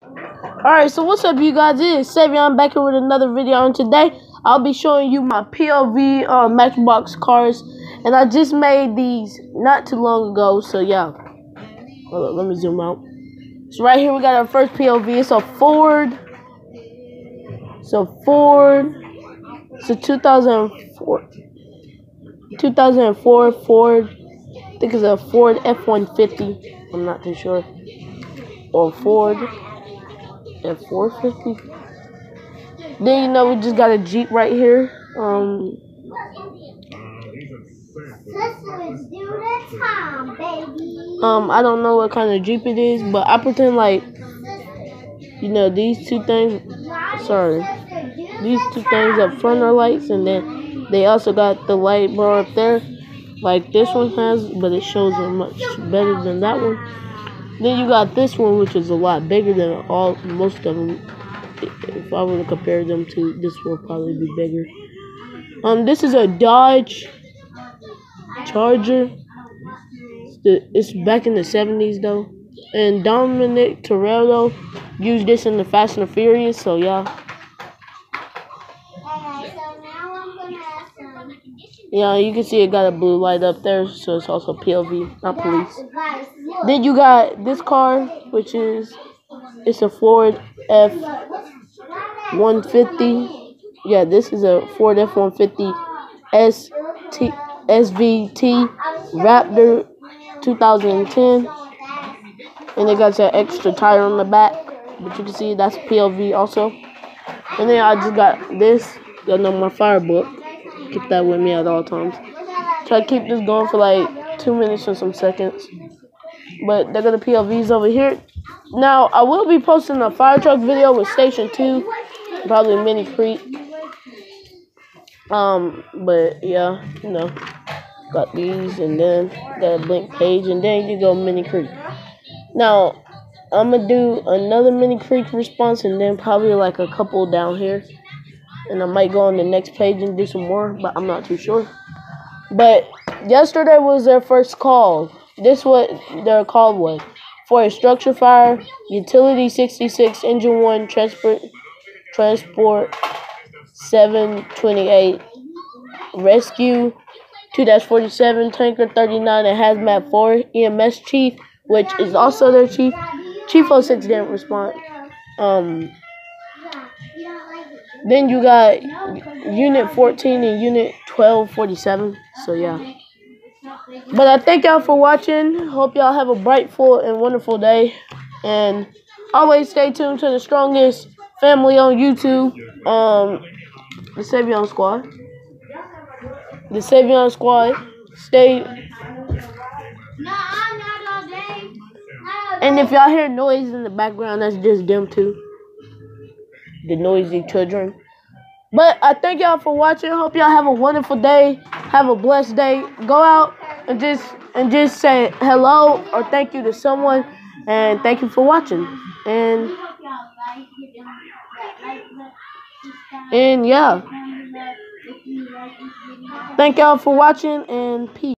Alright, so what's up, you guys? It is Savion. I'm back here with another video, and today I'll be showing you my POV Matchbox cars. And I just made these not too long ago, so yeah. Hold up, let me zoom out. So right here we got our first POV. It's a Ford. It's a 2004 Ford. I think it's a Ford F-150. I'm not too sure. Or Ford F-450. Then we just got a Jeep right here. I don't know what kind of Jeep it is, but I pretend like these two things. Sorry, these two things up front are lights, and then they also got the light bar up there, like this one has, but it shows it much better than that one. Then you got this one, which is a lot bigger than most of them. If I were to compare them to, this will probably be bigger. This is a Dodge Charger. It's back in the 70s though. And Dominic Toretto used this in the Fast and the Furious, so yeah. Yeah, you can see it got a blue light up there, so it's also POV, not police. Then you got this car, which is it's a Ford F-150. Yeah, this is a Ford F-150 SVT Raptor 2010. And it got that extra tire on the back, but you can see that's POV also. And then I just got this. Got my fire book. Keep that with me at all times. Try to keep this going for like 2 minutes and some seconds. But they're gonna POVs over here. Now I will be posting a fire truck video with Station 2, probably Mini Creek. But yeah, got these, and then got a blank page, and then you go Mini Creek. Now I'm gonna do another Mini Creek response, and then probably like a couple down here, and I might go on the next page and do some more, but I'm not too sure. But yesterday was their first call. This what their call was for a structure fire, utility 66, engine 1, transport 728, rescue 2-47, tanker 39, and hazmat 4, EMS chief, which is also their chief. Chief 06 didn't respond. Then you got unit 14 and unit 1247. So yeah. But I thank y'all for watching. Hope y'all have a bright, full, and wonderful day. And always stay tuned to the strongest family on YouTube. The Savion Squad. The Savion Squad. Stay. And if y'all hear noise in the background, that's just them too. The noisy children. But I thank y'all for watching. Hope y'all have a wonderful day. Have a blessed day. Go out and just say hello or thank you to someone. And thank you for watching. And yeah. Thank y'all for watching, and peace.